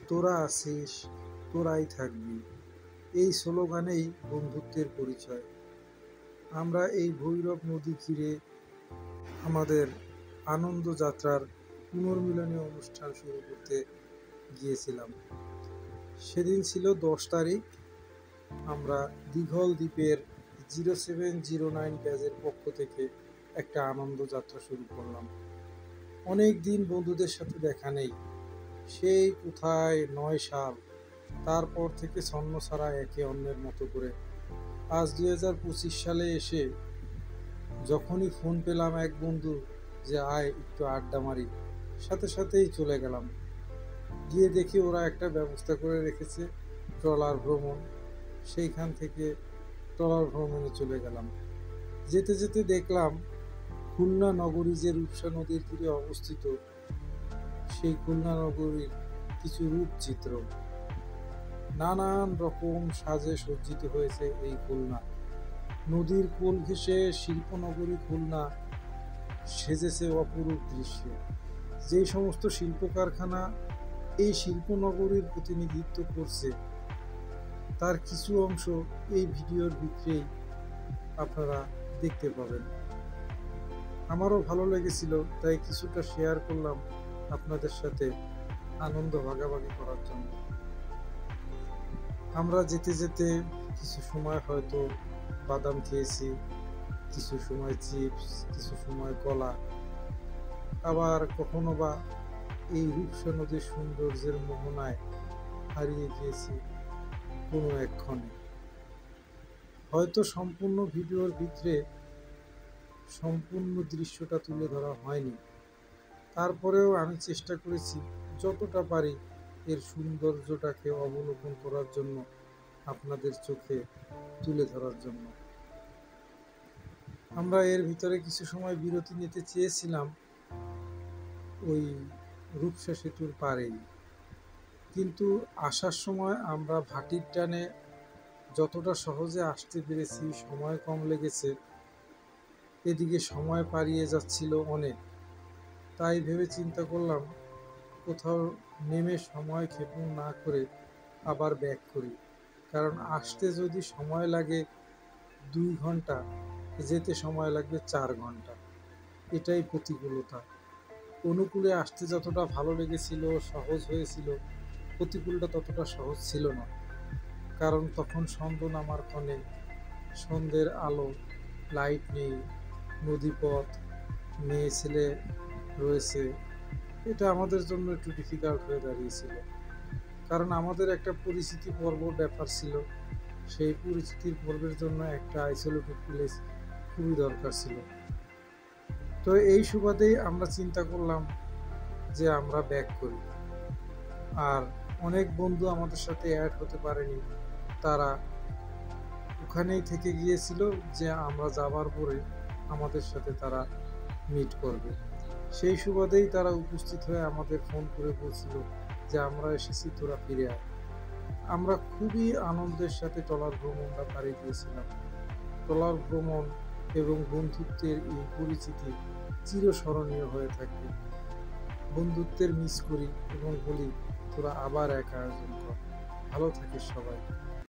তোরা আছিস, তোরাই থাকবি, এই স্লোগানেই বন্ধুত্বের পরিচয়। আমরা এই ভৈরব নদী ঘিরে আমাদের আনন্দ যাত্রার পুনর্মিলনী অনুষ্ঠান শুরু করতে গিয়েছিলাম। সেদিন ছিল 10 তারিখ। আমরা দীঘল দ্বীপের 0709 ব্যাচের পক্ষ থেকে একটা আনন্দ যাত্রা শুরু করলাম। অনেক দিন বন্ধুদের সাথে দেখা নেই, সেই কোথায় 9 সাল। তারপর থেকে ছন্নছাড়া একে অন্যের মতো করে আজ 2025 সালে এসে যখনই ফোন পেলাম এক বন্ধু যে আয় একটু আড্ডা মারি, সাথে সাথেই চলে গেলাম। গিয়ে দেখি ওরা একটা ব্যবস্থা করে রেখেছে, ট্রলার ভ্রমণ। সেইখান থেকে ট্রলার ভ্রমণে চলে গেলাম। যেতে যেতে দেখলাম খুলনা নগরী যে রূপসা নদীর তীরে অবস্থিত, সেই খুলনা নগরীর কিছু রূপচিত্র, নানান রকম সাজে সজ্জিত হয়েছে এই খুলনা। নদীর কোল ঘেঁষে শিল্পনগরী খুলনা সেজেছে অপরূপ দৃশ্য। যেই সমস্ত শিল্প কারখানা এই শিল্পনগরীর প্রতিনিধিত্ব করছে, তার কিছু অংশ এই ভিডিওর ভিতরেই আপনারা দেখতে পাবেন। আমারও ভালো লেগেছিল, তাই কিছুটা শেয়ার করলাম আপনাদের সাথে আনন্দ ভাগাভাগি করার জন্য। আমরা যেতে যেতে কিছু সময় হয়তো বাদাম খেয়েছি, কিছু সময় চিপস, কিছু সময় কলা, আবার কখনো বা এই রূপসা নদীর সৌন্দর্যের মোহনায় হারিয়ে গিয়েছি কোনো এক ক্ষণে। হয়তো সম্পূর্ণ ভিডিওর ভিতরে সম্পূর্ণ দৃশ্যটা তুলে ধরা হয়নি, তারপরেও আমি চেষ্টা করেছি যতটা পারি এর সৌন্দর্যটাকে অবলোকন করার জন্য, আপনাদের চোখে তুলে ধরার জন্য। আমরা এর ভিতরে কিছু সময় বিরতি নিতে চেয়েছিলাম ওই রূপসা সেতুর পাড়েই, কিন্তু আসার সময় আমরা ভাটির টানে যতটা সহজে আসতে পেরেছি, সময় কম লেগেছে, এদিকে সময় পারিয়ে যাচ্ছিল অনেক। তাই ভেবে চিন্তা করলাম কোথাও নেমে সময় ক্ষেপণ না করে আবার ব্যাক করি, কারণ আসতে যদি সময় লাগে 2 ঘন্টা, যেতে সময় লাগবে 4 ঘন্টা। এটাই প্রতিকূলতা। অনুকূলে আসতে যতটা ভালো লেগেছিল, সহজ হয়েছিল, প্রতিকূলটা ততটা সহজ ছিল না, কারণ তখন সন্ধ্যা নামার ক্ষণে সন্ধ্যের আলো, লাইট নেই, নদীপথ, মেয়ে ছেলে রয়েছে। এটা আমাদের জন্য একটু ডিফিকাল্ট হয়ে দাঁড়িয়েছিল, কারণ আমাদের একটা পরিচিতি পর্বর ব্যাপার ছিল। সেই পরিচিতির পর্বের জন্য একটা আইসোলেটেড প্লেস খুবই দরকার ছিল। তো এই সুবাদেই আমরা চিন্তা করলাম যে আমরা ব্যাক করি। আর অনেক বন্ধু আমাদের সাথে অ্যাড হতে পারেনি, তারা ওখানেই থেকে গিয়েছিল যে আমরা যাবার পরে আমাদের সাথে তারা মিট করবে। সেই সুবাদেই তারা উপস্থিত হয়ে আমাদের ফোন করে বলছিল যে আমরা এসেছি, তোরা ফিরে আয়। আমরা খুবই আনন্দের সাথে ট্রলার ভ্রমণটা পাড়ি দিয়েছিলাম। ট্রলার ভ্রমণ এবং বন্ধুত্বের এই পরিচিতি চিরস্মরণীয় হয়ে থাকবে। বন্ধুত্বের মিস করি এবং বলি তোরা আবার এক আয়োজন কর। ভালো থাকিস সবাই।